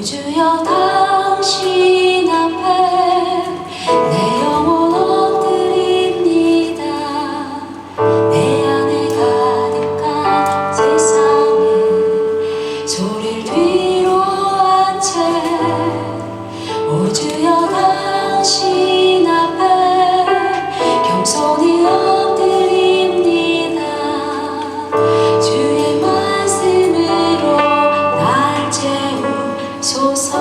주여 당신 앞에 내 영혼 엎드립니다. 내 안에 가득한 세상에 소리를 뒤로 한 채 오 주여 당신 앞에 겸손히 엎드립니다. 주의 말씀으로 날 채우소서.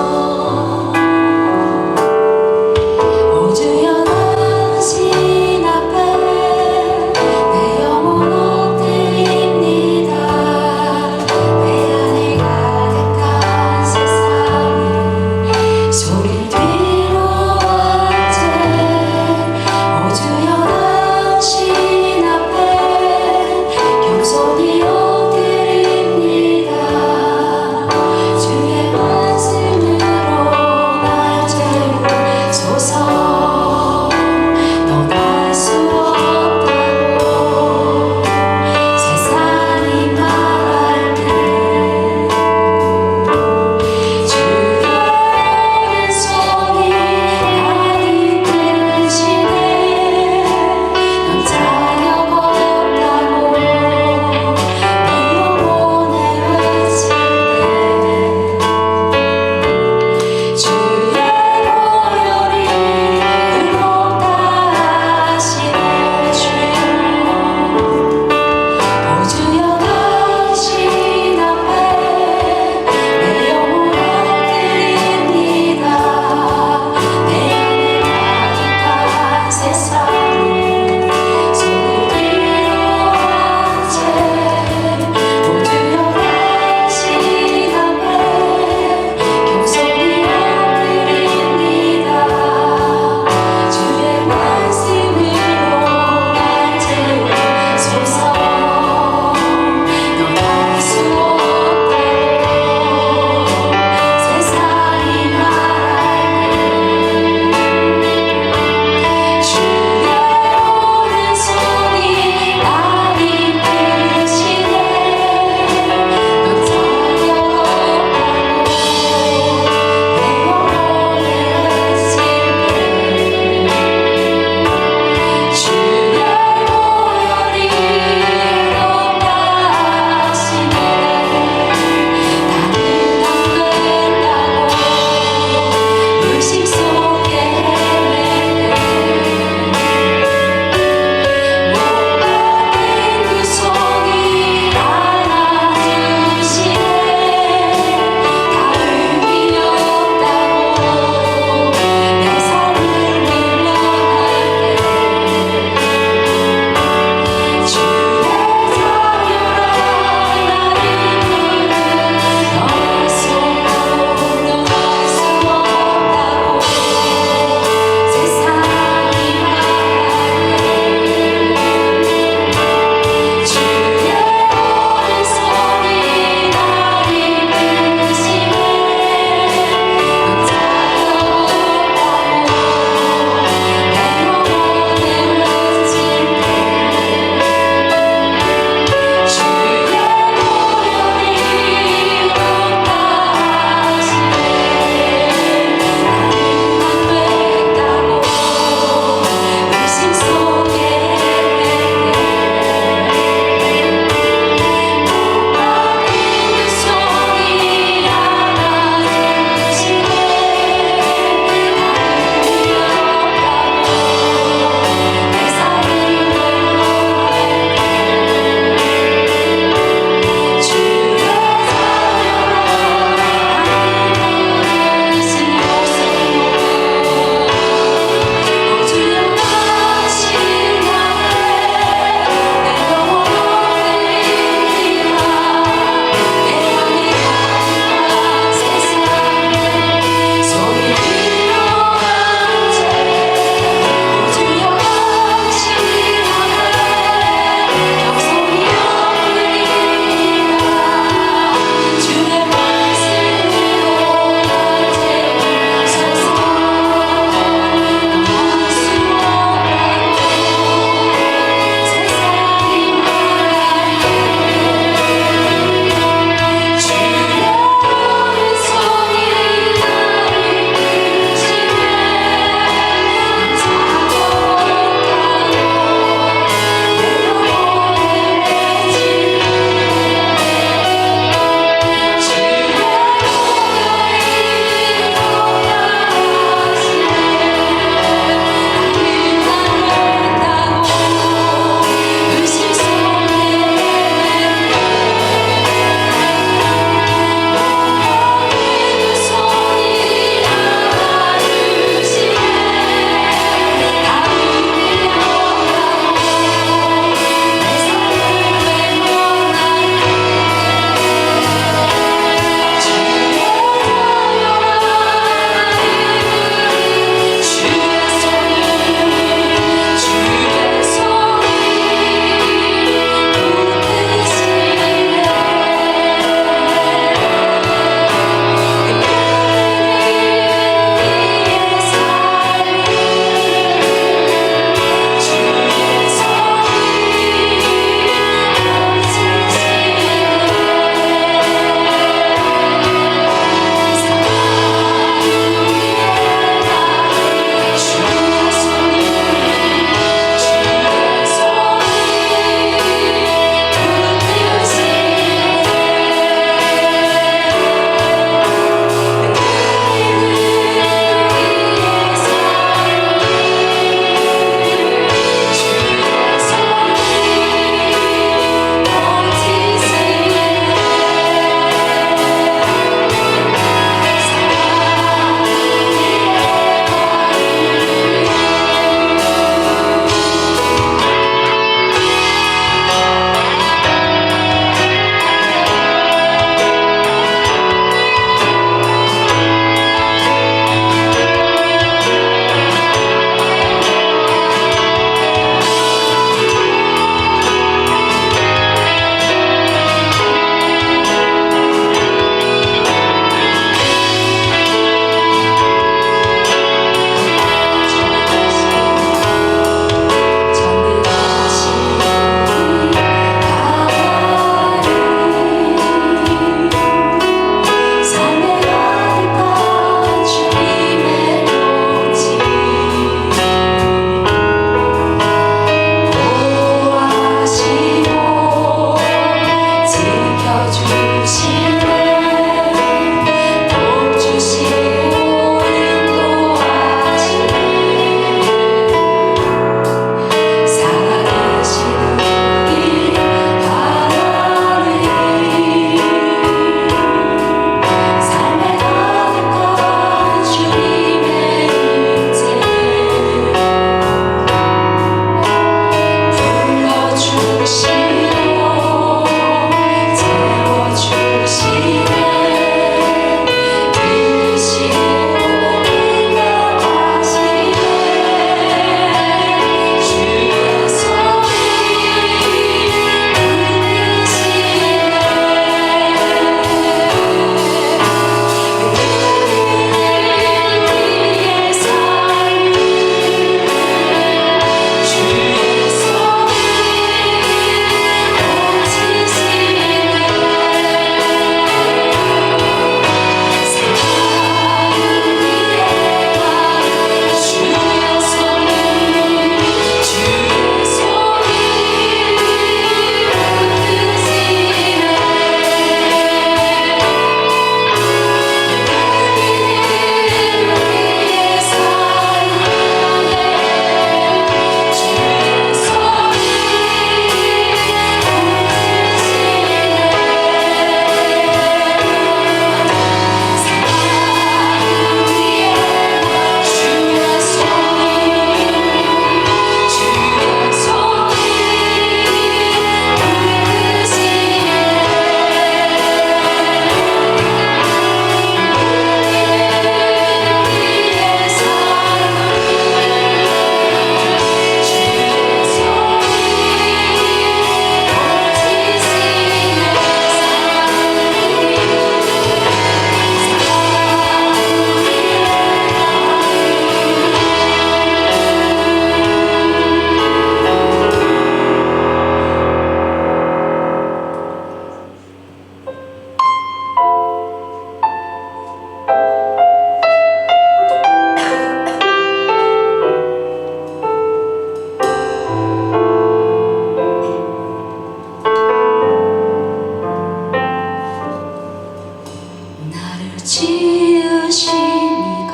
지으신 이가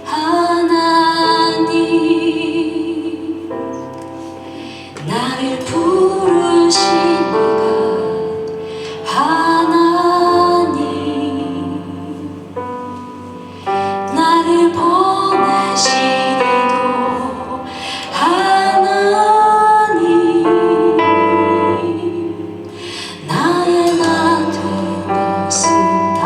하나님, 나를 부르신 이가 하나님, 나를 보내신 이도 하나님, 나의 나 된 것은 다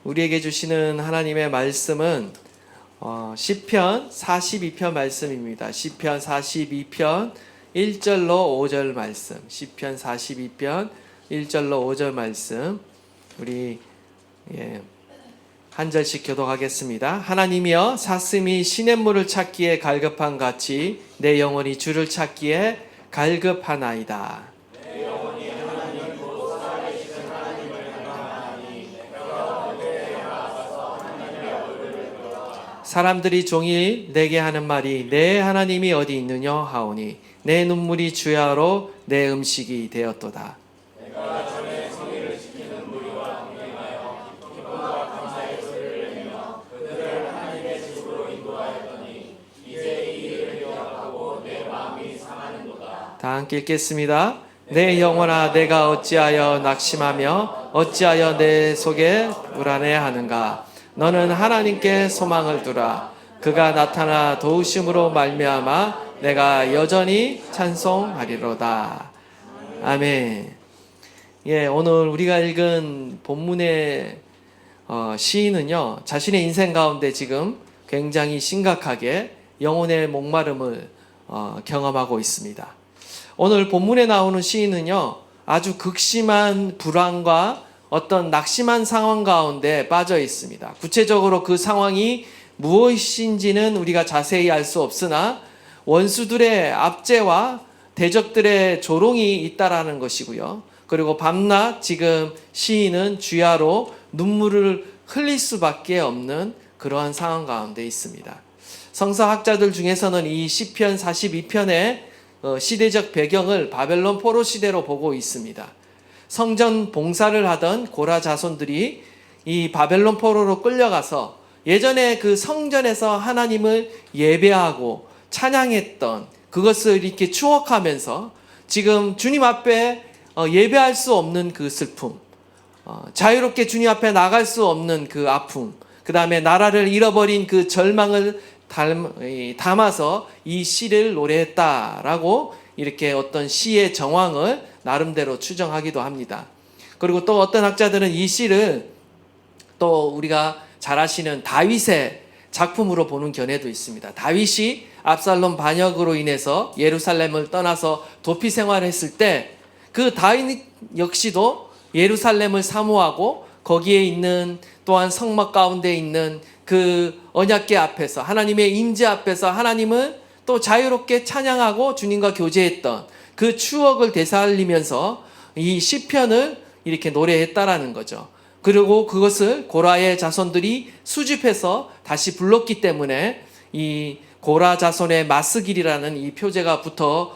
우리에게 주시는 하나님의 말씀은 시편 42편 말씀입니다. 시편 42편 1절로 5절 말씀. 시편 42편 1절로 5절 말씀. 우리 한 절씩 교독하겠습니다. 하나님이여, 사슴이 시냇물을 찾기에 갈급한 같이 내 영혼이 주를 찾기에 갈급하나이다. 사람들이 종일 내게 하는 말이 내 하나님이 어디 있느냐 하오니 내 눈물이 주야로 내 음식이 되었도다. 내가 전에 성의를 지키는 무리와 동행하여 기쁨과 감사의 소리를 내며 그들을 하나님의 집으로 인도하였더니 이제 이 일을 기억하고 내 마음이 상하는도다. 다 함께 읽겠습니다. 내 영혼아, 내가 어찌하여 낙심하며 어찌하여 내 속에 불안해하는가. 너는 하나님께 소망을 두라. 그가 나타나 도우심으로 말미암아 내가 여전히 찬송하리로다. 아멘. 오늘 우리가 읽은 본문의 시인은요, 자신의 인생 가운데 지금 굉장히 심각하게 영혼의 목마름을 경험하고 있습니다. 오늘 본문에 나오는 시인은요, 아주 극심한 불안과 어떤 낙심한 상황 가운데 빠져 있습니다. 구체적으로 그 상황이 무엇인지는 우리가 자세히 알 수 없으나 원수들의 압제와 대적들의 조롱이 있다라는 것이고요. 그리고 밤낮 지금 시인은 주야로 눈물을 흘릴 수밖에 없는 그러한 상황 가운데 있습니다. 성서학자들 중에서는 이 시편 42편의 시대적 배경을 바벨론 포로 시대로 보고 있습니다. 성전 봉사를 하던 고라 자손들이 이 바벨론 포로로 끌려가서 예전에 그 성전에서 하나님을 예배하고 찬양했던 그것을 이렇게 추억하면서 지금 주님 앞에 예배할 수 없는 그 슬픔, 자유롭게 주님 앞에 나갈 수 없는 그 아픔, 그 다음에 나라를 잃어버린 그 절망을 담아서 이 시를 노래했다라고 이렇게 어떤 시의 정황을 나름대로 추정하기도 합니다. 그리고 또 어떤 학자들은 이 시를 또 우리가 잘 아시는 다윗의 작품으로 보는 견해도 있습니다. 다윗이 압살롬 반역으로 인해서 예루살렘을 떠나서 도피 생활을 했을 때 그 다윗 역시도 예루살렘을 사모하고 거기에 있는 또한 성막 가운데 있는 그 언약궤 앞에서 하나님의 임재 앞에서 하나님을 또 자유롭게 찬양하고 주님과 교제했던 그 추억을 되살리면서 이 시편을 이렇게 노래했다라는 거죠. 그리고 그것을 고라의 자손들이 수집해서 다시 불렀기 때문에 이 고라 자손의 마스길이라는 이 표제가 붙어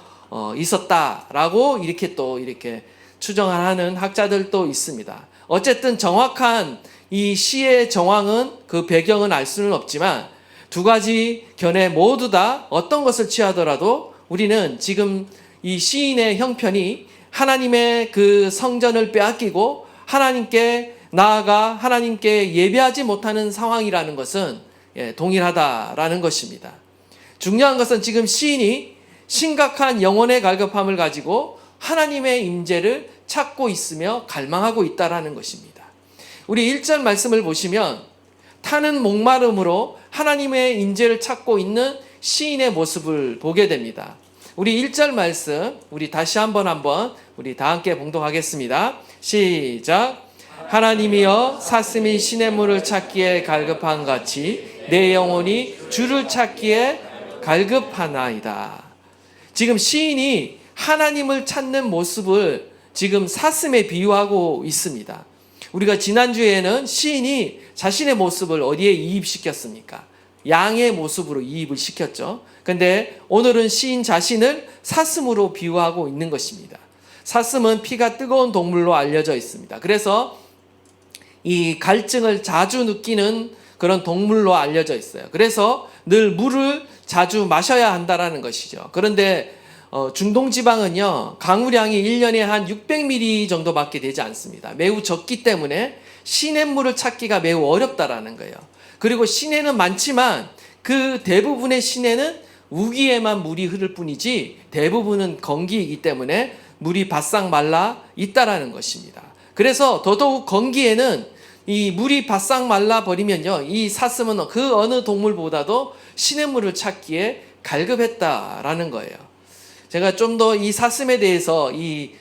있었다라고 이렇게 또 이렇게 추정하는 학자들도 있습니다. 어쨌든 정확한 이 시의 정황은 그 배경은 알 수는 없지만 두 가지 견해 모두 다 어떤 것을 취하더라도 우리는 지금 이 시인의 형편이 하나님의 그 성전을 빼앗기고 하나님께 나아가 하나님께 예배하지 못하는 상황이라는 것은 동일하다라는 것입니다. 중요한 것은 지금 시인이 심각한 영혼의 갈급함을 가지고 하나님의 임재를 찾고 있으며 갈망하고 있다라는 것입니다. 우리 1절 말씀을 보시면 타는 목마름으로 하나님의 임재를 찾고 있는 시인의 모습을 보게 됩니다. 우리 1절 말씀 우리 다시 한번 우리 다 함께 봉독하겠습니다. 시작. 하나님이여, 사슴이 시냇물을 찾기에 갈급한 같이 내 영혼이 주를 찾기에 갈급하나이다. 지금 시인이 하나님을 찾는 모습을 지금 사슴에 비유하고 있습니다. 우리가 지난주에는 시인이 자신의 모습을 어디에 이입시켰습니까? 양의 모습으로 이입을 시켰죠. 근데 오늘은 시인 자신을 사슴으로 비유하고 있는 것입니다. 사슴은 피가 뜨거운 동물로 알려져 있습니다. 그래서 이 갈증을 자주 느끼는 그런 동물로 알려져 있어요. 그래서 늘 물을 자주 마셔야 한다라는 것이죠. 그런데 중동 지방은요, 강우량이 1년에 한 600mm 정도밖에 되지 않습니다. 매우 적기 때문에 시냇물을 찾기가 매우 어렵다라는 거예요. 그리고 시내는 많지만 그 대부분의 시내는 우기에만 물이 흐를 뿐이지 대부분은 건기이기 때문에 물이 바싹 말라 있다라는 것입니다. 그래서 더더욱 건기에는 이 물이 바싹 말라 버리면요, 이 사슴은 그 어느 동물보다도 시냇물을 찾기에 갈급했다라는 거예요. 제가 좀 더 이 사슴에 대해서 이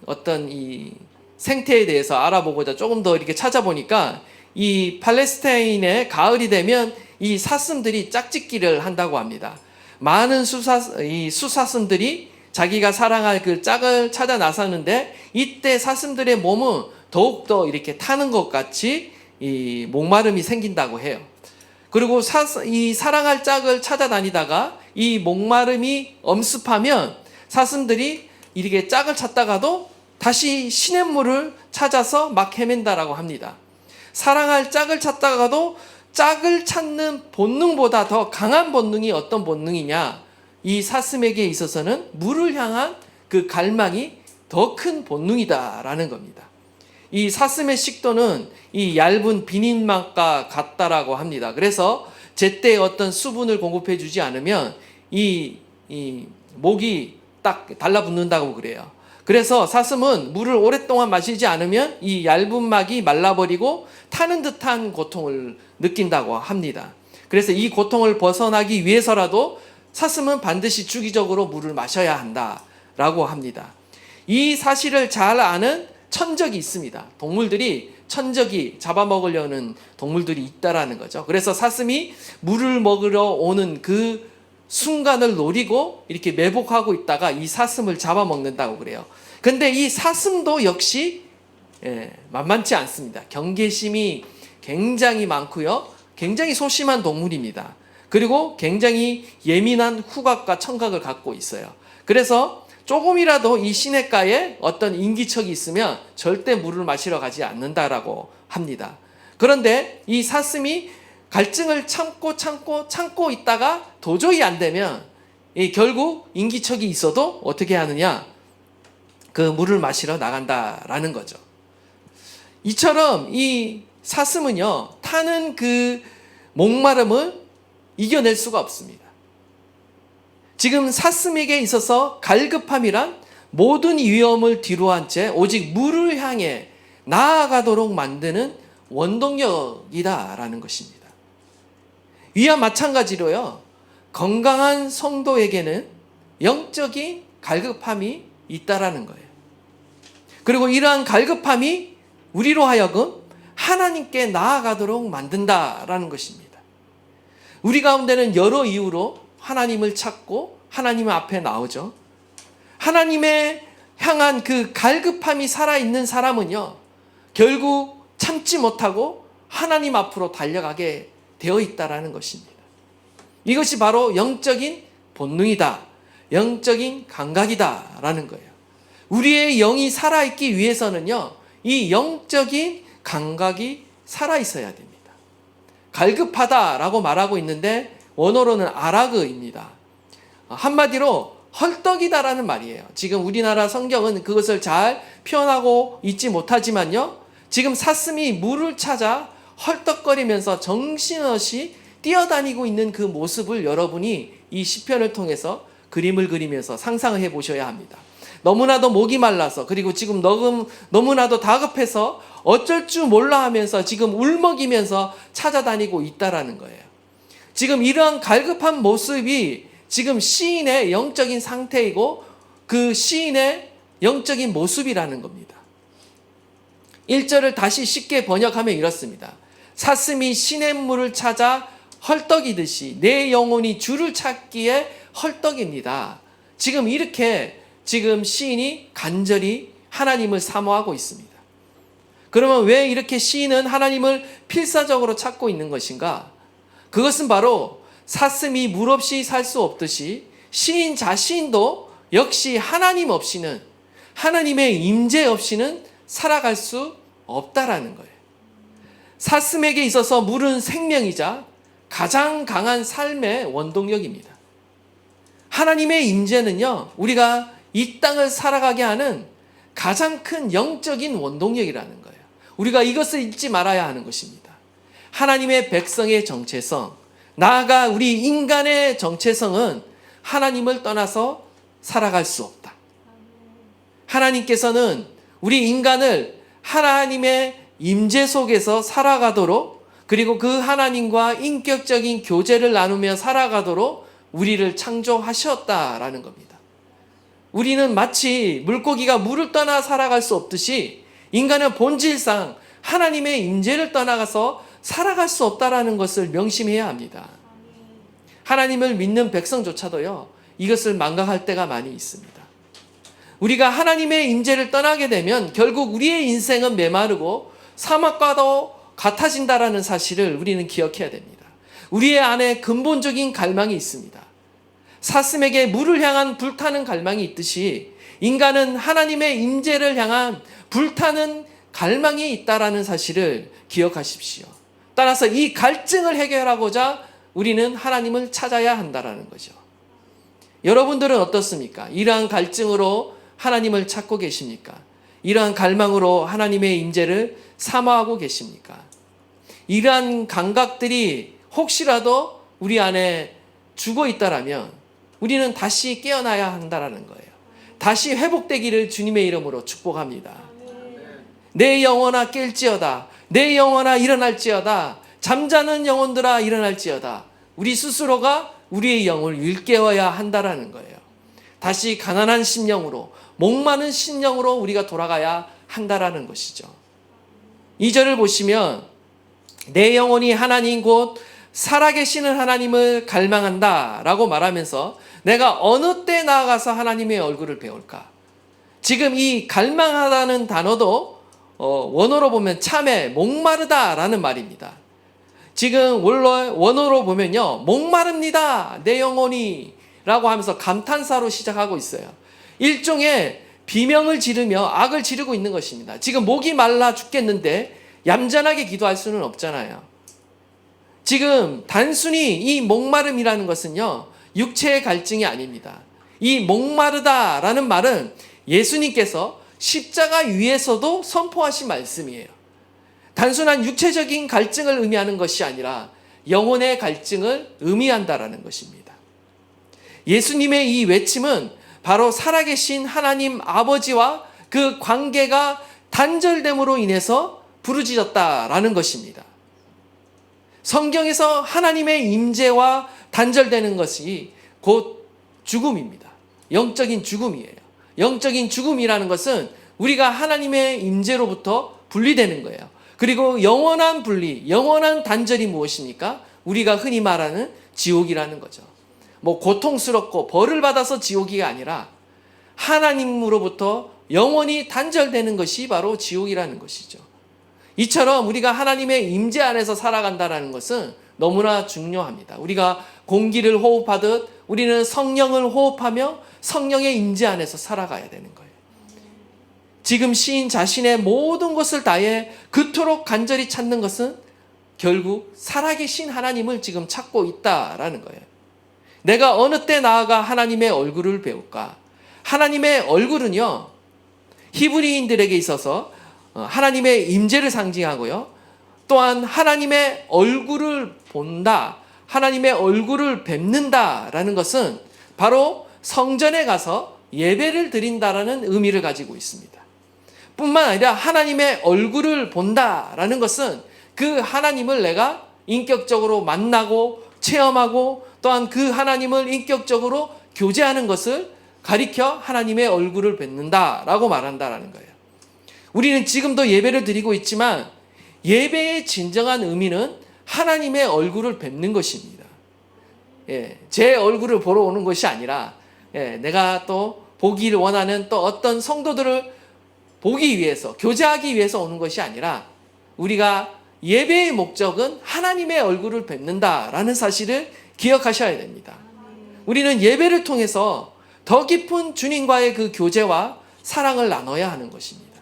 어떤 이 생태에 대해서 알아보고자 조금 더 이렇게 찾아보니까, 이 팔레스타인의 가을이 되면 이 사슴들이 짝짓기를 한다고 합니다. 많은 수사슴들이 자기가 사랑할 그 짝을 찾아 나서는데, 이때 사슴들의 몸은 더욱더 이렇게 타는 것 같이 이 목마름이 생긴다고 해요. 그리고 이 사랑할 짝을 찾아다니다가 이 목마름이 엄습하면 사슴들이 이렇게 짝을 찾다가도 다시 시냇물을 찾아서 막 헤맨다라고 합니다. 사랑할 짝을 찾다가도 짝을 찾는 본능보다 더 강한 본능이 어떤 본능이냐? 이 사슴에게 있어서는 물을 향한 그 갈망이 더 큰 본능이다라는 겁니다. 이 사슴의 식도는 이 얇은 비닐막과 같다라고 합니다. 그래서 제때 어떤 수분을 공급해 주지 않으면 이 목이 딱 달라붙는다고 그래요. 그래서 사슴은 물을 오랫동안 마시지 않으면 이 얇은 막이 말라버리고 타는 듯한 고통을 느낀다고 합니다. 그래서 이 고통을 벗어나기 위해서라도 사슴은 반드시 주기적으로 물을 마셔야 한다라고 합니다. 이 사실을 잘 아는 천적이 있습니다. 동물들이 천적이 잡아먹으려는 동물들이 있다라는 거죠. 그래서 사슴이 물을 먹으러 오는 그 순간을 노리고 이렇게 매복하고 있다가 이 사슴을 잡아먹는다고 그래요. 근데 이 사슴도 역시 만만치 않습니다. 경계심이 굉장히 많고요. 굉장히 소심한 동물입니다. 그리고 굉장히 예민한 후각과 청각을 갖고 있어요. 그래서 조금이라도 이 시냇가에 어떤 인기척이 있으면 절대 물을 마시러 가지 않는다라고 합니다. 그런데 이 사슴이 갈증을 참고 있다가 도저히 안 되면 결국 인기척이 있어도 어떻게 하느냐? 그 물을 마시러 나간다라는 거죠. 이처럼 이 사슴은요, 타는 그 목마름을 이겨낼 수가 없습니다. 지금 사슴에게 있어서 갈급함이란 모든 위험을 뒤로한 채 오직 물을 향해 나아가도록 만드는 원동력이다라는 것입니다. 이와 마찬가지로요, 건강한 성도에게는 영적인 갈급함이 있다라는 거예요. 그리고 이러한 갈급함이 우리로 하여금 하나님께 나아가도록 만든다라는 것입니다. 우리 가운데는 여러 이유로 하나님을 찾고 하나님 앞에 나오죠. 하나님의 향한 그 갈급함이 살아있는 사람은요, 결국 참지 못하고 하나님 앞으로 달려가게 되어 있다라는 것입니다. 이것이 바로 영적인 본능이다, 영적인 감각이다라는 거예요. 우리의 영이 살아있기 위해서는요, 이 영적인 감각이 살아있어야 됩니다. 갈급하다라고 말하고 있는데 원어로는 아라그입니다. 한마디로 헐떡이다라는 말이에요. 지금 우리나라 성경은 그것을 잘 표현하고 있지 못하지만요, 지금 사슴이 물을 찾아 헐떡거리면서 정신없이 뛰어다니고 있는 그 모습을 여러분이 이 시편을 통해서 그림을 그리면서 상상을 해 보셔야 합니다. 너무나도 목이 말라서, 그리고 지금 너무나도 다급해서 어쩔 줄 몰라 하면서 지금 울먹이면서 찾아다니고 있다라는 거예요. 지금 이러한 갈급한 모습이 지금 시인의 영적인 상태이고 그 시인의 영적인 모습이라는 겁니다. 1절을 다시 쉽게 번역하면 이렇습니다. 사슴이 시냇물을 찾아 헐떡이듯이 내 영혼이 주를 찾기에 헐떡입니다. 지금 이렇게 지금 시인이 간절히 하나님을 사모하고 있습니다. 그러면 왜 이렇게 시인은 하나님을 필사적으로 찾고 있는 것인가? 그것은 바로 사슴이 물 없이 살 수 없듯이 시인 자신도 역시 하나님 없이는, 하나님의 임재 없이는 살아갈 수 없다라는 거예요. 사슴에게 있어서 물은 생명이자 가장 강한 삶의 원동력입니다. 하나님의 임재는요, 우리가 이 땅을 살아가게 하는 가장 큰 영적인 원동력이라는 거예요. 우리가 이것을 잊지 말아야 하는 것입니다. 하나님의 백성의 정체성, 나아가 우리 인간의 정체성은 하나님을 떠나서 살아갈 수 없다. 하나님께서는 우리 인간을 하나님의 임재 속에서 살아가도록, 그리고 그 하나님과 인격적인 교제를 나누며 살아가도록 우리를 창조하셨다라는 겁니다. 우리는 마치 물고기가 물을 떠나 살아갈 수 없듯이 인간은 본질상 하나님의 임재를 떠나가서 살아갈 수 없다라는 것을 명심해야 합니다. 하나님을 믿는 백성조차도요, 이것을 망각할 때가 많이 있습니다. 우리가 하나님의 임재를 떠나게 되면 결국 우리의 인생은 메마르고 사막과도 같아진다라는 사실을 우리는 기억해야 됩니다. 우리의 안에 근본적인 갈망이 있습니다. 사슴에게 물을 향한 불타는 갈망이 있듯이 인간은 하나님의 임재를 향한 불타는 갈망이 있다라는 사실을 기억하십시오. 따라서 이 갈증을 해결하고자 우리는 하나님을 찾아야 한다라는 거죠. 여러분들은 어떻습니까? 이러한 갈증으로 하나님을 찾고 계십니까? 이러한 갈망으로 하나님의 임재를 사모하고 계십니까? 이러한 감각들이 혹시라도 우리 안에 죽어 있다라면 우리는 다시 깨어나야 한다라는 거예요. 다시 회복되기를 주님의 이름으로 축복합니다. 내 영혼아 깰지어다. 내 영혼아 일어날지어다. 잠자는 영혼들아 일어날지어다. 우리 스스로가 우리의 영을 일깨워야 한다라는 거예요. 다시 가난한 심령으로, 목마른 심령으로 우리가 돌아가야 한다라는 것이죠. 2절을 보시면 내 영혼이 하나님 곧 살아계시는 하나님을 갈망한다 라고 말하면서 내가 어느 때 나아가서 하나님의 얼굴을 배울까? 지금 이 갈망하다는 단어도 원어로 보면 참에 목마르다 라는 말입니다. 지금 원어로 보면요, 목마릅니다 내 영혼이 라고 하면서 감탄사로 시작하고 있어요. 일종의 비명을 지르며 악을 지르고 있는 것입니다. 지금 목이 말라 죽겠는데 얌전하게 기도할 수는 없잖아요. 지금 단순히 이 목마름이라는 것은요, 육체의 갈증이 아닙니다. 이 목마르다라는 말은 예수님께서 십자가 위에서도 선포하신 말씀이에요. 단순한 육체적인 갈증을 의미하는 것이 아니라 영혼의 갈증을 의미한다라는 것입니다. 예수님의 이 외침은 바로 살아계신 하나님 아버지와 그 관계가 단절됨으로 인해서 부르짖었다라는 것입니다. 성경에서 하나님의 임재와 단절되는 것이 곧 죽음입니다. 영적인 죽음이에요. 영적인 죽음이라는 것은 우리가 하나님의 임재로부터 분리되는 거예요. 그리고 영원한 분리, 영원한 단절이 무엇입니까? 우리가 흔히 말하는 지옥이라는 거죠. 고통스럽고 벌을 받아서 지옥이 아니라 하나님으로부터 영원히 단절되는 것이 바로 지옥이라는 것이죠. 이처럼 우리가 하나님의 임재 안에서 살아간다는 것은 너무나 중요합니다. 우리가 공기를 호흡하듯 우리는 성령을 호흡하며 성령의 임재 안에서 살아가야 되는 거예요. 지금 시인 자신의 모든 것을 다해 그토록 간절히 찾는 것은 결국 살아계신 하나님을 지금 찾고 있다라는 거예요. 내가 어느 때 나아가 하나님의 얼굴을 배울까? 하나님의 얼굴은요, 히브리인들에게 있어서 하나님의 임재를 상징하고요, 또한 하나님의 얼굴을 본다, 하나님의 얼굴을 뵙는다라는 것은 바로 성전에 가서 예배를 드린다라는 의미를 가지고 있습니다. 뿐만 아니라 하나님의 얼굴을 본다라는 것은 그 하나님을 내가 인격적으로 만나고 체험하고 또한 그 하나님을 인격적으로 교제하는 것을 가리켜 하나님의 얼굴을 뵙는다라고 말한다라는 거예요. 우리는 지금도 예배를 드리고 있지만 예배의 진정한 의미는 하나님의 얼굴을 뵙는 것입니다. 제 얼굴을 보러 오는 것이 아니라 내가 또 보기를 원하는 또 어떤 성도들을 보기 위해서, 교제하기 위해서 오는 것이 아니라 우리가 예배의 목적은 하나님의 얼굴을 뵙는다라는 사실을 기억하셔야 됩니다. 우리는 예배를 통해서 더 깊은 주님과의 그 교제와 사랑을 나눠야 하는 것입니다.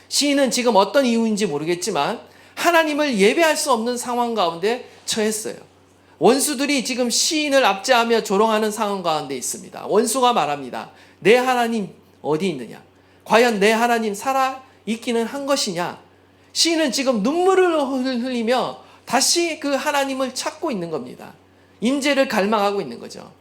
시인은 지금 어떤 이유인지 모르겠지만 하나님을 예배할 수 없는 상황 가운데 처했어요. 원수들이 지금 시인을 압제하며 조롱하는 상황 가운데 있습니다. 원수가 말합니다. 내 하나님 어디 있느냐? 과연 내 하나님 살아 있기는 한 것이냐? 시인은 지금 눈물을 흘리며 다시 그 하나님을 찾고 있는 겁니다. 임재를 갈망하고 있는 거죠.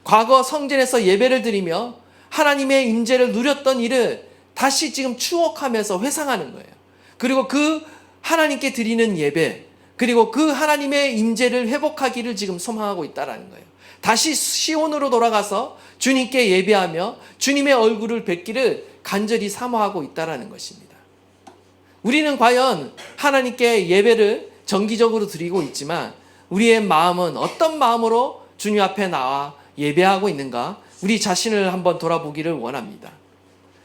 과거 성전에서 예배를 드리며 하나님의 임재를 누렸던 일을 다시 지금 추억하면서 회상하는 거예요. 그리고 그 하나님께 드리는 예배, 그리고 그 하나님의 임재를 회복하기를 지금 소망하고 있다라는 거예요. 다시 시온으로 돌아가서 주님께 예배하며 주님의 얼굴을 뵙기를 간절히 사모하고 있다라는 것입니다. 우리는 과연 하나님께 예배를 정기적으로 드리고 있지만 우리의 마음은 어떤 마음으로 주님 앞에 나와 예배하고 있는가? 우리 자신을 한번 돌아보기를 원합니다.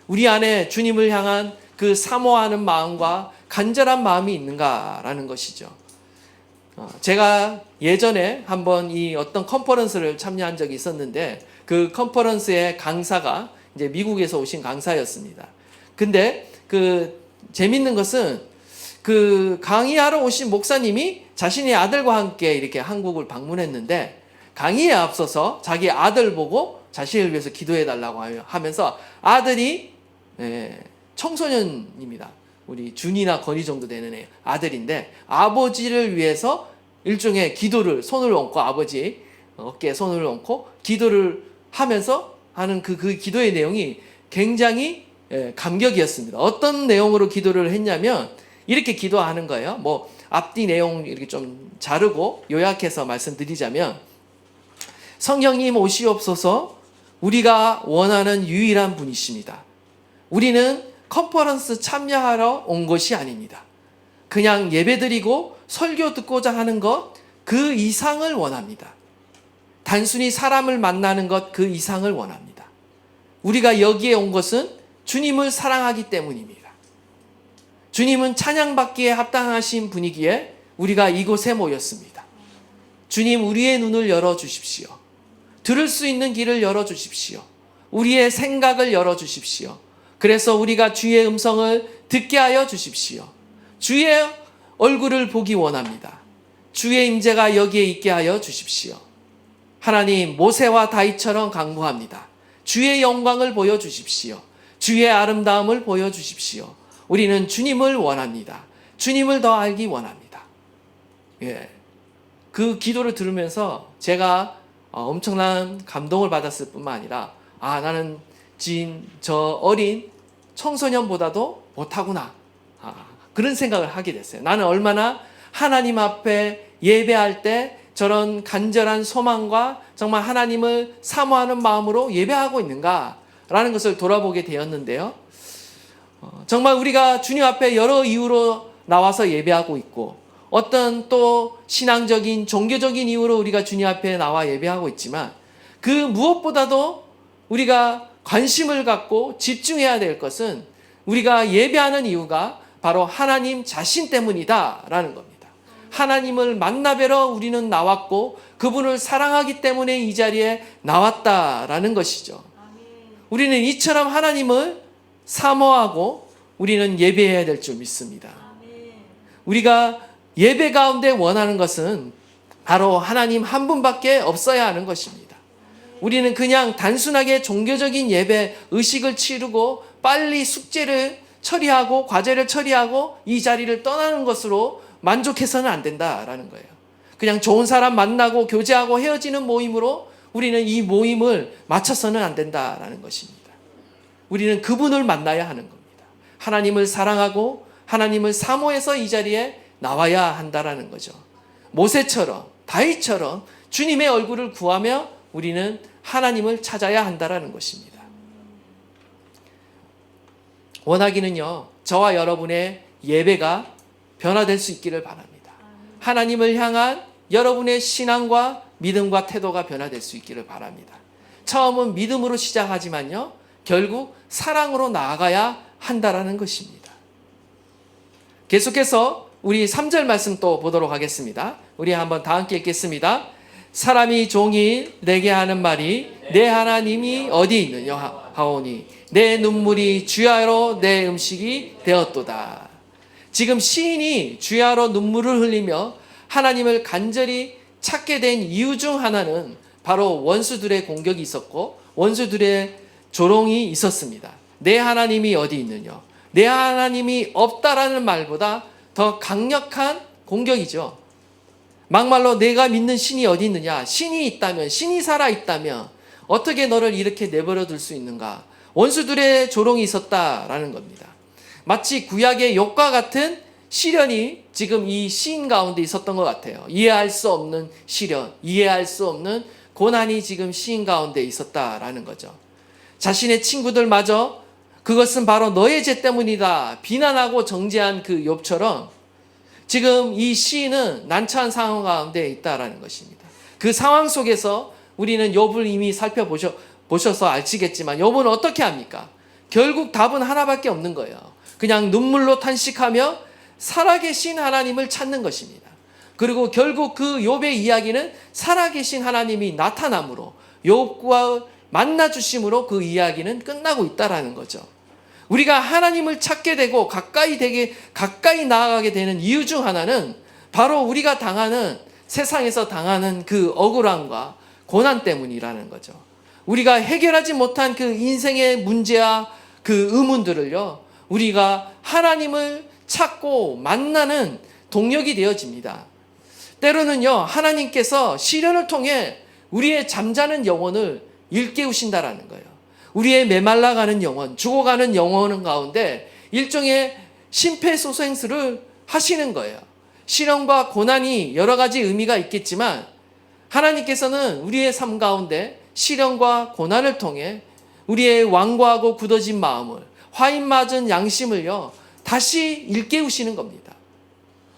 우리 안에 주님을 향한 그 사모하는 마음과 간절한 마음이 있는가라는 것이죠. 제가 예전에 한번 이 어떤 컨퍼런스를 참여한 적이 있었는데 그 컨퍼런스의 강사가 이제 미국에서 오신 강사였습니다. 근데 그 재밌는 것은 그 강의하러 오신 목사님이 자신의 아들과 함께 이렇게 한국을 방문했는데 강의에 앞서서 자기 아들 보고 자신을 위해서 기도해 달라고 하면서 아들이 청소년입니다. 우리 준이나 건이 정도 되는 아들인데 아버지를 위해서 일종의 기도를 손을 얹고 아버지 어깨에 손을 얹고 기도를 하면서 하는 그 기도의 내용이 굉장히 감격이었습니다. 어떤 내용으로 기도를 했냐면 이렇게 기도하는 거예요. 뭐 앞뒤 내용 이렇게 좀 자르고 요약해서 말씀드리자면 성령님 오시옵소서 우리가 원하는 유일한 분이십니다. 우리는 컨퍼런스 참여하러 온 것이 아닙니다. 그냥 예배드리고 설교 듣고자 하는 것 그 이상을 원합니다. 단순히 사람을 만나는 것 그 이상을 원합니다. 우리가 여기에 온 것은 주님을 사랑하기 때문입니다. 주님은 찬양받기에 합당하신 분이기에 우리가 이곳에 모였습니다. 주님 우리의 눈을 열어주십시오. 들을 수 있는 길을 열어주십시오. 우리의 생각을 열어주십시오. 그래서 우리가 주의 음성을 듣게 하여 주십시오. 주의 얼굴을 보기 원합니다. 주의 임재가 여기에 있게 하여 주십시오. 하나님 모세와 다윗처럼 간구합니다. 주의 영광을 보여주십시오. 주의 아름다움을 보여주십시오. 우리는 주님을 원합니다. 주님을 더 알기 원합니다. 그 기도를 들으면서 제가 엄청난 감동을 받았을 뿐만 아니라 나는 저 어린 청소년보다도 못하구나. 그런 생각을 하게 됐어요. 나는 얼마나 하나님 앞에 예배할 때 저런 간절한 소망과 정말 하나님을 사모하는 마음으로 예배하고 있는가라는 것을 돌아보게 되었는데요. 정말 우리가 주님 앞에 여러 이유로 나와서 예배하고 있고 어떤 또 신앙적인 종교적인 이유로 우리가 주님 앞에 나와 예배하고 있지만 그 무엇보다도 우리가 관심을 갖고 집중해야 될 것은 우리가 예배하는 이유가 바로 하나님 자신 때문이다라는 겁니다. 하나님을 만나뵈러 우리는 나왔고 그분을 사랑하기 때문에 이 자리에 나왔다라는 것이죠. 우리는 이처럼 하나님을 사모하고 우리는 예배해야 될 줄 믿습니다. 우리가 예배 가운데 원하는 것은 바로 하나님 한 분밖에 없어야 하는 것입니다. 우리는 그냥 단순하게 종교적인 예배, 의식을 치르고 빨리 숙제를 처리하고 과제를 처리하고 이 자리를 떠나는 것으로 만족해서는 안 된다라는 거예요. 그냥 좋은 사람 만나고 교제하고 헤어지는 모임으로 우리는 이 모임을 마쳐서는 안 된다라는 것입니다. 우리는 그분을 만나야 하는 겁니다. 하나님을 사랑하고 하나님을 사모해서 이 자리에 나와야 한다라는 거죠. 모세처럼 다윗처럼 주님의 얼굴을 구하며 우리는 하나님을 찾아야 한다라는 것입니다. 원하기는요, 저와 여러분의 예배가 변화될 수 있기를 바랍니다. 하나님을 향한 여러분의 신앙과 믿음과 태도가 변화될 수 있기를 바랍니다. 처음은 믿음으로 시작하지만요, 결국 사랑으로 나아가야 한다라는 것입니다. 계속해서 우리 3절 말씀 또 보도록 하겠습니다. 우리 한번 다 함께 읽겠습니다. 사람이 종일 내게 하는 말이 내 하나님이 어디 있느냐 하오니 내 눈물이 주야로 내 음식이 되었도다. 지금 시인이 주야로 눈물을 흘리며 하나님을 간절히 찾게 된 이유 중 하나는 바로 원수들의 공격이 있었고 원수들의 조롱이 있었습니다. 내 하나님이 어디 있느냐? 내 하나님이 없다라는 말보다 더 강력한 공격이죠. 막말로 내가 믿는 신이 어디 있느냐? 신이 있다면, 신이 살아있다면 어떻게 너를 이렇게 내버려 둘 수 있는가? 원수들의 조롱이 있었다라는 겁니다. 마치 구약의 욥과 같은 시련이 지금 이 시인 가운데 있었던 것 같아요. 이해할 수 없는 시련, 이해할 수 없는 고난이 지금 시인 가운데 있었다라는 거죠. 자신의 친구들마저 그것은 바로 너의 죄 때문이다 비난하고 정죄한 그 욥처럼 지금 이 시인은 난처한 상황 가운데 있다라는 것입니다. 그 상황 속에서 우리는 욥을 이미 살펴보셔서 아시겠지만 욥은 어떻게 합니까? 결국 답은 하나밖에 없는 거예요. 그냥 눈물로 탄식하며 살아계신 하나님을 찾는 것입니다. 그리고 결국 그 욥의 이야기는 살아계신 하나님이 나타남으로 욥과 만나 주심으로 그 이야기는 끝나고 있다라는 거죠. 우리가 하나님을 찾게 되고 가까이 나아가게 되는 이유 중 하나는 바로 우리가 세상에서 당하는 그 억울함과 고난 때문이라는 거죠. 우리가 해결하지 못한 그 인생의 문제와 그 의문들을요, 우리가 하나님을 찾고 만나는 동력이 되어집니다. 때로는요, 하나님께서 시련을 통해 우리의 잠자는 영혼을 일깨우신다라는 거예요. 우리의 메말라가는 영혼, 죽어가는 영혼 가운데 일종의 심폐소생술을 하시는 거예요. 시련과 고난이 여러 가지 의미가 있겠지만 하나님께서는 우리의 삶 가운데 시련과 고난을 통해 우리의 완고하고 굳어진 마음을, 화인 맞은 양심을요, 다시 일깨우시는 겁니다.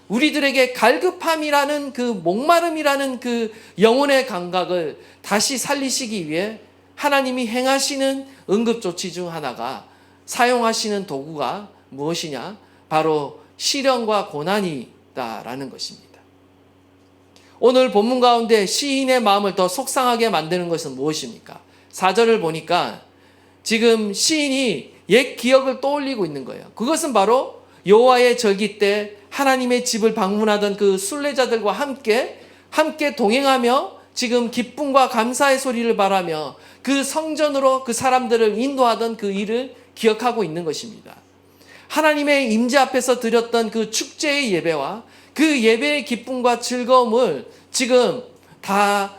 우리들에게 갈급함이라는 그 목마름이라는 그 영혼의 감각을 다시 살리시기 위해 하나님이 행하시는 응급조치 중 하나가 사용하시는 도구가 무엇이냐? 바로 시련과 고난이다라는 것입니다. 오늘 본문 가운데 시인의 마음을 더 속상하게 만드는 것은 무엇입니까? 4절을 보니까 지금 시인이 옛 기억을 떠올리고 있는 거예요. 그것은 바로 여호와의 절기 때 하나님의 집을 방문하던 그 순례자들과 함께 동행하며 지금 기쁨과 감사의 소리를 바라며 그 성전으로 그 사람들을 인도하던 그 일을 기억하고 있는 것입니다. 하나님의 임재 앞에서 드렸던 그 축제의 예배와 그 예배의 기쁨과 즐거움을 지금 다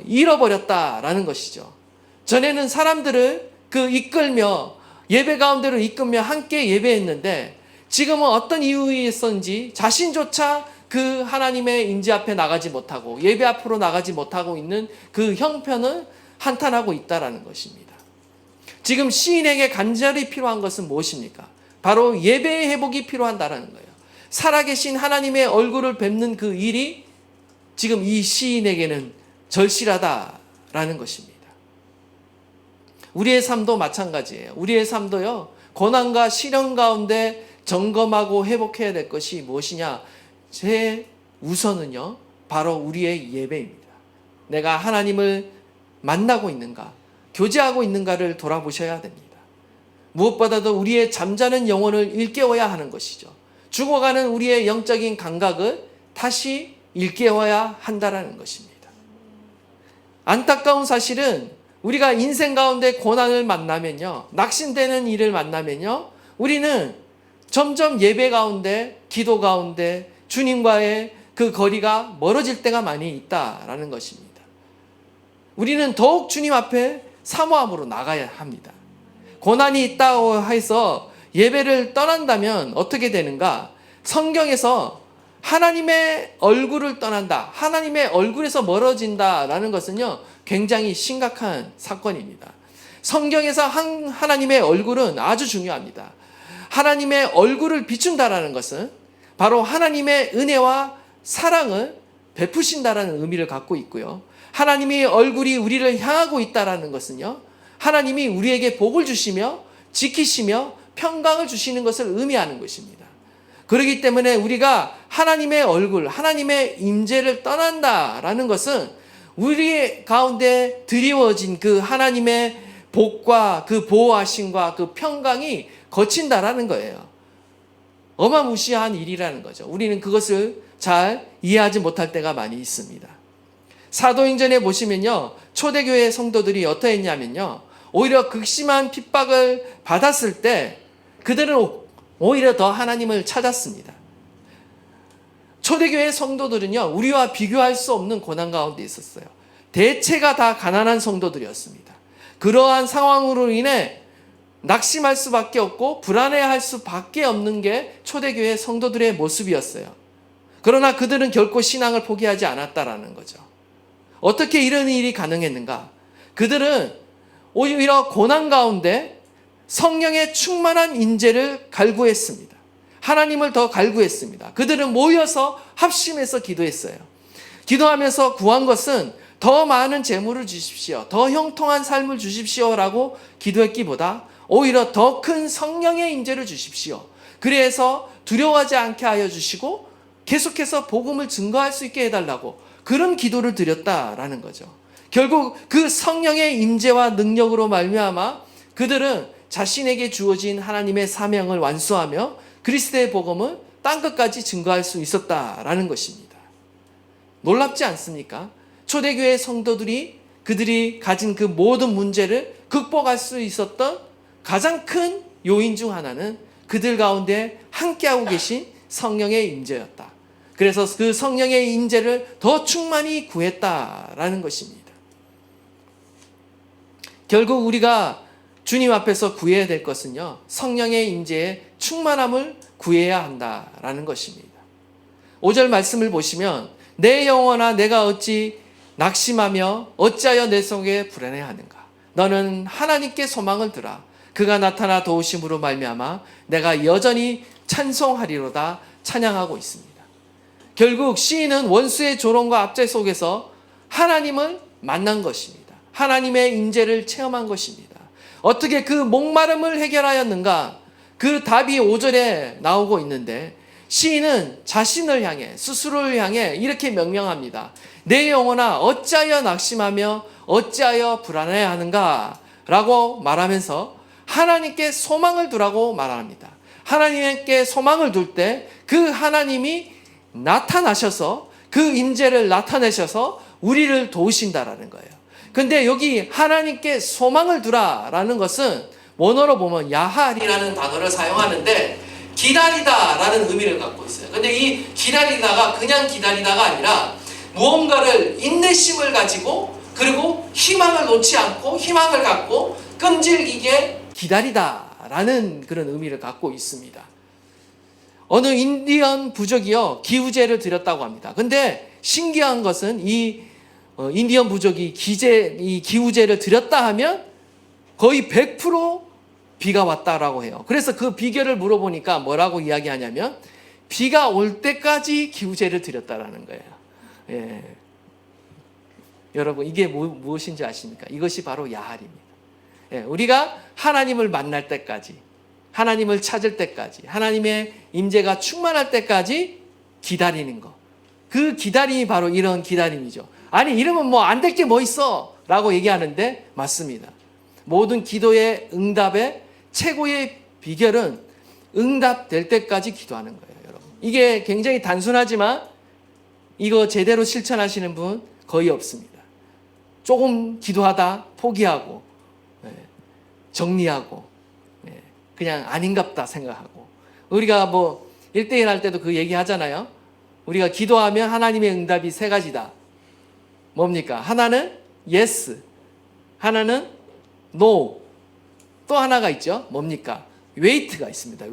잃어버렸다라는 것이죠. 전에는 사람들을 이끌며 예배 가운데로 이끌며 함께 예배했는데 지금은 어떤 이유였는지 자신조차 그 하나님의 임재 앞에 나가지 못하고 예배 앞으로 나가지 못하고 있는 그 형편을 한탄하고 있다라는 것입니다. 지금 시인에게 간절히 필요한 것은 무엇입니까? 바로 예배의 회복이 필요한다라는 거예요. 살아계신 하나님의 얼굴을 뵙는 그 일이 지금 이 시인에게는 절실하다라는 것입니다. 우리의 삶도 마찬가지예요. 우리의 삶도요, 고난과 시련 가운데 점검하고 회복해야 될 것이 무엇이냐? 제 우선은요, 바로 우리의 예배입니다. 내가 하나님을 만나고 있는가, 교제하고 있는가를 돌아보셔야 됩니다. 무엇보다도 우리의 잠자는 영혼을 일깨워야 하는 것이죠. 죽어가는 우리의 영적인 감각을 다시 일깨워야 한다는 것입니다. 안타까운 사실은 우리가 인생 가운데 고난을 만나면요, 낙심되는 일을 만나면요, 우리는 점점 예배 가운데, 기도 가운데 주님과의 그 거리가 멀어질 때가 많이 있다라는 것입니다. 우리는 더욱 주님 앞에 사모함으로 나가야 합니다. 고난이 있다고 해서 예배를 떠난다면 어떻게 되는가? 성경에서 하나님의 얼굴을 떠난다, 하나님의 얼굴에서 멀어진다라는 것은요, 굉장히 심각한 사건입니다. 성경에서 하나님의 얼굴은 아주 중요합니다. 하나님의 얼굴을 비춘다라는 것은 바로 하나님의 은혜와 사랑을 베푸신다라는 의미를 갖고 있고요. 하나님의 얼굴이 우리를 향하고 있다라는 것은요, 하나님이 우리에게 복을 주시며 지키시며 평강을 주시는 것을 의미하는 것입니다. 그렇기 때문에 우리가 하나님의 얼굴, 하나님의 임재를 떠난다라는 것은 우리 가운데 드리워진 그 하나님의 복과 그 보호하심과 그 평강이 거친다라는 거예요. 어마무시한 일이라는 거죠. 우리는 그것을 잘 이해하지 못할 때가 많이 있습니다. 사도행전에 보시면요, 초대교회 성도들이 어떠했냐면요, 오히려 극심한 핍박을 받았을 때 그들은 오히려 더 하나님을 찾았습니다. 초대교회 성도들은요, 우리와 비교할 수 없는 고난 가운데 있었어요. 대체가 다 가난한 성도들이었습니다. 그러한 상황으로 인해 낙심할 수밖에 없고 불안해할 수밖에 없는 게 초대교회 성도들의 모습이었어요. 그러나 그들은 결코 신앙을 포기하지 않았다라는 거죠. 어떻게 이런 일이 가능했는가? 그들은 오히려 고난 가운데 성령의 충만한 인재를 갈구했습니다. 하나님을 더 갈구했습니다. 그들은 모여서 합심해서 기도했어요. 기도하면서 구한 것은 더 많은 재물을 주십시오, 더 형통한 삶을 주십시오라고 기도했기보다 오히려 더 큰 성령의 인재를 주십시오. 그래서 두려워하지 않게 하여 주시고 계속해서 복음을 증거할 수 있게 해달라고 그런 기도를 드렸다라는 거죠. 결국 그 성령의 임재와 능력으로 말미암아 그들은 자신에게 주어진 하나님의 사명을 완수하며 그리스도의 복음을 땅끝까지 증거할 수 있었다라는 것입니다. 놀랍지 않습니까? 초대교회 성도들이 그들이 가진 그 모든 문제를 극복할 수 있었던 가장 큰 요인 중 하나는 그들 가운데 함께하고 계신 성령의 임재였다. 그래서 그 성령의 임재를 더 충만히 구했다라는 것입니다. 결국 우리가 주님 앞에서 구해야 될 것은요, 성령의 임재의 충만함을 구해야 한다라는 것입니다. 5절 말씀을 보시면 내 영혼아 내가 어찌 낙심하며 어찌하여 내 속에 불안해하는가. 너는 하나님께 소망을 두라. 그가 나타나 도우심으로 말미암아 내가 여전히 찬송하리로다 찬양하고 있습니다. 결국 시인은 원수의 조롱과 압제 속에서 하나님을 만난 것입니다. 하나님의 임재를 체험한 것입니다. 어떻게 그 목마름을 해결하였는가? 그 답이 5절에 나오고 있는데 시인은 자신을 향해, 스스로를 향해 이렇게 명명합니다. 내 영혼아 어찌하여 낙심하며 어찌하여 불안해하는가? 라고 말하면서 하나님께 소망을 두라고 말합니다. 하나님께 소망을 둘 때 그 하나님이 나타나셔서 그 임재를 나타내셔서 우리를 도우신다라는 거예요. 근데 여기 하나님께 소망을 두라라는 것은 원어로 보면 야할이라는 단어를 사용하는데 기다리다라는 의미를 갖고 있어요. 근데 이 기다리다가 그냥 기다리다가 아니라 무언가를 인내심을 가지고 그리고 희망을 놓지 않고 희망을 갖고 끈질기게 기다리다라는 그런 의미를 갖고 있습니다. 어느 인디언 부족이요 기우제를 드렸다고 합니다. 근데 신기한 것은 이 인디언 부족이 이 기우제를 드렸다 하면 거의 100% 비가 왔다라고 해요. 그래서 그 비결을 물어보니까 뭐라고 이야기하냐면 비가 올 때까지 기우제를 드렸다라는 거예요. 예. 여러분 이게 무엇인지 아십니까? 이것이 바로 야할입니다. 예. 우리가 하나님을 만날 때까지, 하나님을 찾을 때까지, 하나님의 임재가 충만할 때까지 기다리는 것. 그 기다림이 바로 이런 기다림이죠. 아니 이러면 뭐 안 될 게 뭐 있어 라고 얘기하는데 맞습니다. 모든 기도의 응답의 최고의 비결은 응답될 때까지 기도하는 거예요, 여러분. 이게 굉장히 단순하지만 이거 제대로 실천하시는 분 거의 없습니다. 조금 기도하다 포기하고 정리하고 그냥 아닌갑다 생각하고. 우리가 뭐 1대1 할 때도 그 얘기 하잖아요. 우리가 기도하면 하나님의 응답이 세 가지다. 뭡니까? 하나는 yes, 하나는 no, 또 하나가 있죠. 뭡니까? wait가 있습니다.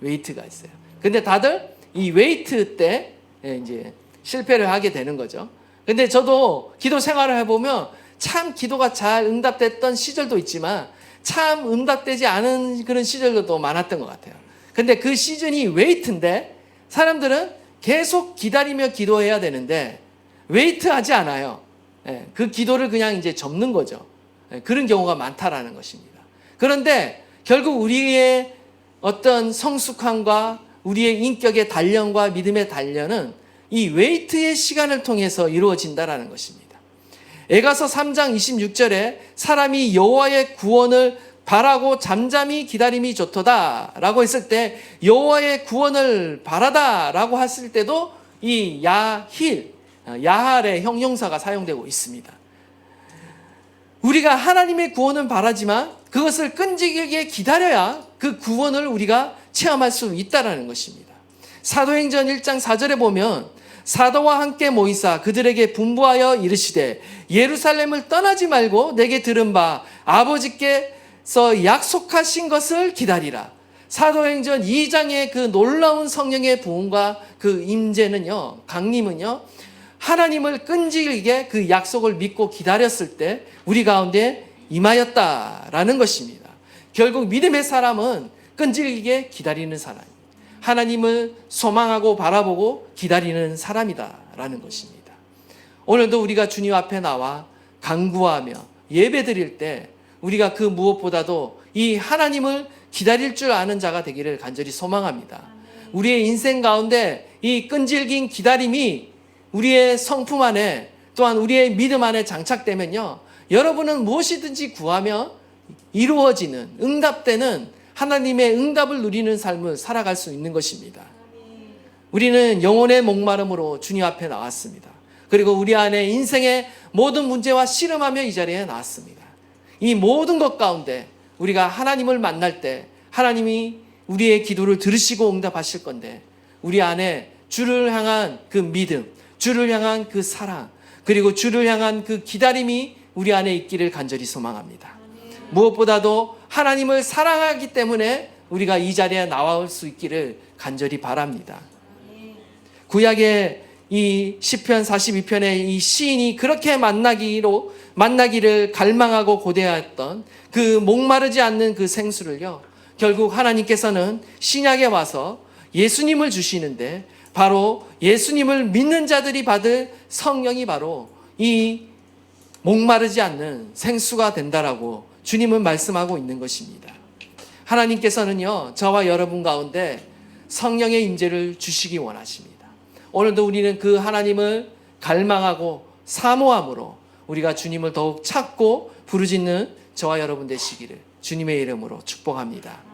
wait가 있어요. 근데 다들 이 wait 때 이제 실패를 하게 되는 거죠. 근데 저도 기도 생활을 해보면 참 기도가 잘 응답됐던 시절도 있지만 참 응답되지 않은 그런 시절도 많았던 것 같아요. 근데 그 시즌이 wait인데 사람들은 계속 기다리며 기도해야 되는데 웨이트하지 않아요. 그 기도를 그냥 이제 접는 거죠. 그런 경우가 많다라는 것입니다. 그런데 결국 우리의 어떤 성숙함과 우리의 인격의 단련과 믿음의 단련은 이 웨이트의 시간을 통해서 이루어진다라는 것입니다. 에가서 3장 26절에 사람이 여호와의 구원을 바라고 잠잠히 기다림이 좋도다 라고 했을 때 여호와의 구원을 바라다라고 했을 때도 이 야할의 형용사가 사용되고 있습니다. 우리가 하나님의 구원은 바라지만 그것을 끈질기게 기다려야 그 구원을 우리가 체험할 수 있다는 것입니다. 사도행전 1장 4절에 보면 사도와 함께 모이사 그들에게 분부하여 이르시되 예루살렘을 떠나지 말고 내게 들은 바 아버지께 하나님께서 약속하신 것을 기다리라. 사도행전 2장의 그 놀라운 성령의 부흥과 그 임재는요, 강림은요, 하나님을 끈질기게 그 약속을 믿고 기다렸을 때 우리 가운데 임하였다라는 것입니다. 결국 믿음의 사람은 끈질기게 기다리는 사람, 하나님을 소망하고 바라보고 기다리는 사람이다라는 것입니다. 오늘도 우리가 주님 앞에 나와 간구하며 예배 드릴 때 우리가 그 무엇보다도 이 하나님을 기다릴 줄 아는 자가 되기를 간절히 소망합니다. 우리의 인생 가운데 이 끈질긴 기다림이 우리의 성품 안에 또한 우리의 믿음 안에 장착되면요, 여러분은 무엇이든지 구하며 이루어지는, 응답되는 하나님의 응답을 누리는 삶을 살아갈 수 있는 것입니다. 우리는 영혼의 목마름으로 주님 앞에 나왔습니다. 그리고 우리 안에 인생의 모든 문제와 씨름하며 이 자리에 나왔습니다. 이 모든 것 가운데 우리가 하나님을 만날 때 하나님이 우리의 기도를 들으시고 응답하실 건데, 우리 안에 주를 향한 그 믿음, 주를 향한 그 사랑, 그리고 주를 향한 그 기다림이 우리 안에 있기를 간절히 소망합니다. 무엇보다도 하나님을 사랑하기 때문에 우리가 이 자리에 나올 수 있기를 간절히 바랍니다. 구약의 이 시편 42편의 이 시인이 그렇게 만나기를 갈망하고 고대하였던 그 목마르지 않는 그 생수를요, 결국 하나님께서는 신약에 와서 예수님을 주시는데, 바로 예수님을 믿는 자들이 받을 성령이 바로 이 목마르지 않는 생수가 된다라고 주님은 말씀하고 있는 것입니다. 하나님께서는요, 저와 여러분 가운데 성령의 임재를 주시기 원하십니다. 오늘도 우리는 그 하나님을 갈망하고 사모함으로 우리가 주님을 더욱 찾고 부르짖는 저와 여러분 되시기를 주님의 이름으로 축복합니다.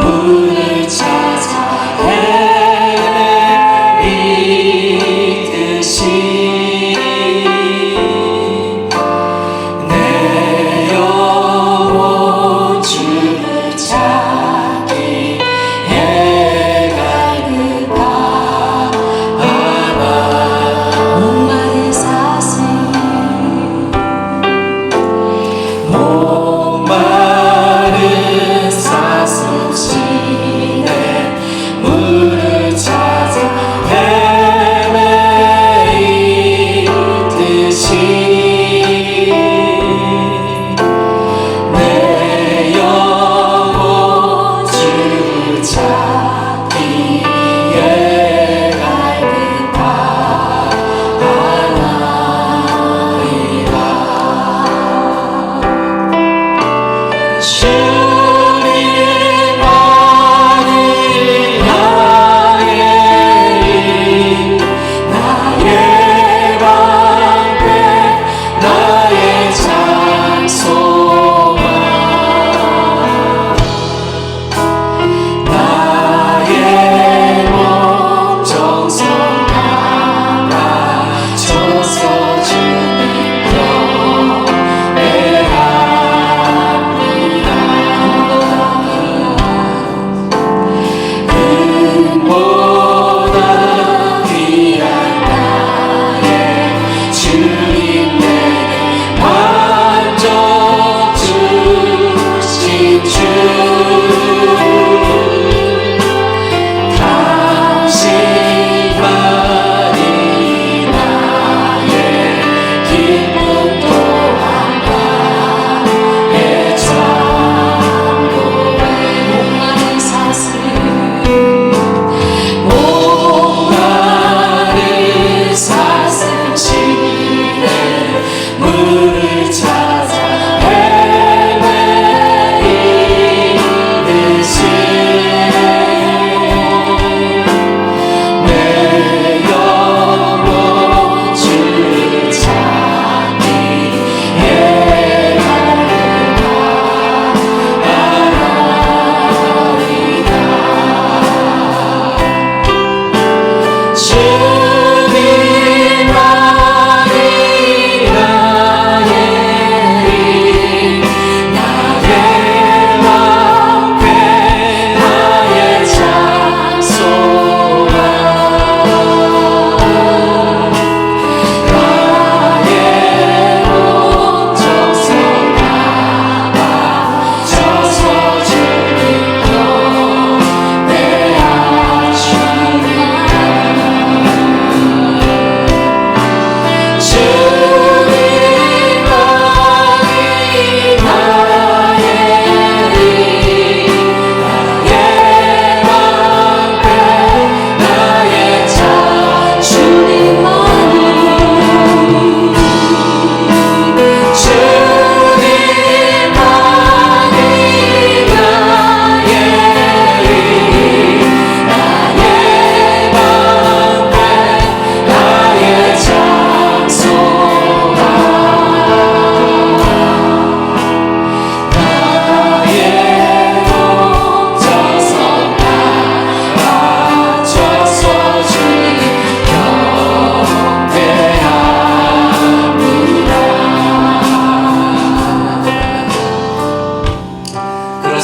문을 찾아 헤매이듯이 내 영혼 주를 찾기 해갈그다 하나 목마른 사슴 목마른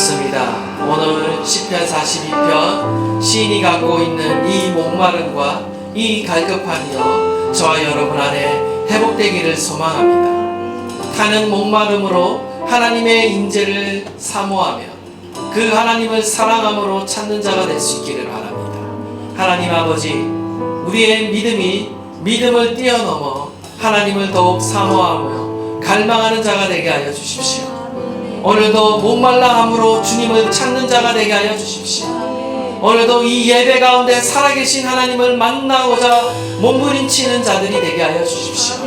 그렇습니다. 오늘 시편 42편 시인이 갖고 있는 이 목마름과 이 갈급함이요 저와 여러분 안에 회복되기를 소망합니다. 타는 목마름으로 하나님의 임재를 사모하며 그 하나님을 사랑함으로 찾는 자가 될 수 있기를 바랍니다. 하나님 아버지, 우리의 믿음이 믿음을 뛰어넘어 하나님을 더욱 사모하며 갈망하는 자가 되게 하여 주십시오. 오늘도 목말라함으로 주님을 찾는 자가 되게 하여 주십시오. 오늘도 이 예배 가운데 살아계신 하나님을 만나고자 몸부림치는 자들이 되게 하여 주십시오.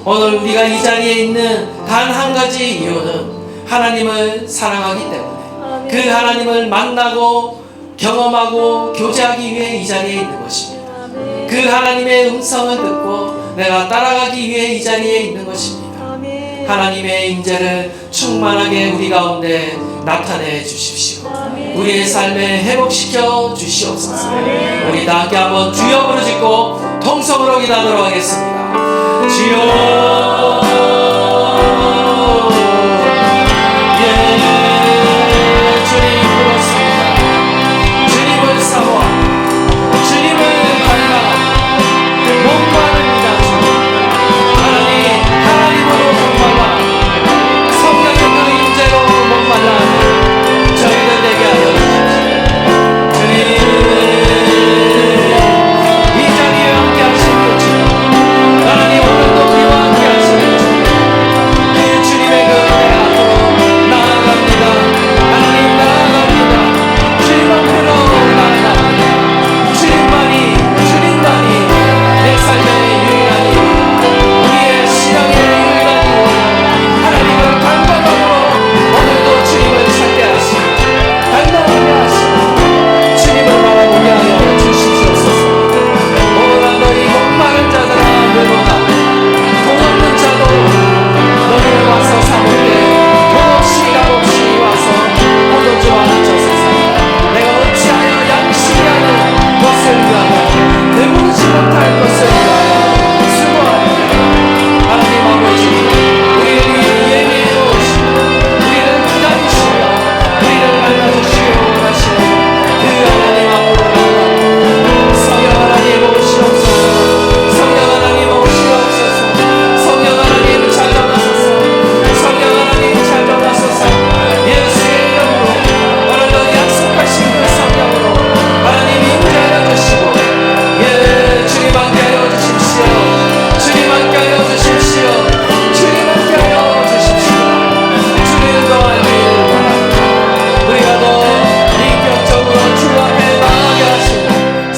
오늘 우리가 이 자리에 있는 단 한 가지 이유는 하나님을 사랑하기 때문에 그 하나님을 만나고 경험하고 교제하기 위해 이 자리에 있는 것입니다. 그 하나님의 음성을 듣고 내가 따라가기 위해 이 자리에 있는 것입니다. 하나님의 임재를 충만하게 우리 가운데 나타내 주십시오. 우리의 삶에 회복시켜 주시옵소서. 우리 다 함께 한번 주여 부르짖고 통성으로 기도하도록 하겠습니다. 주여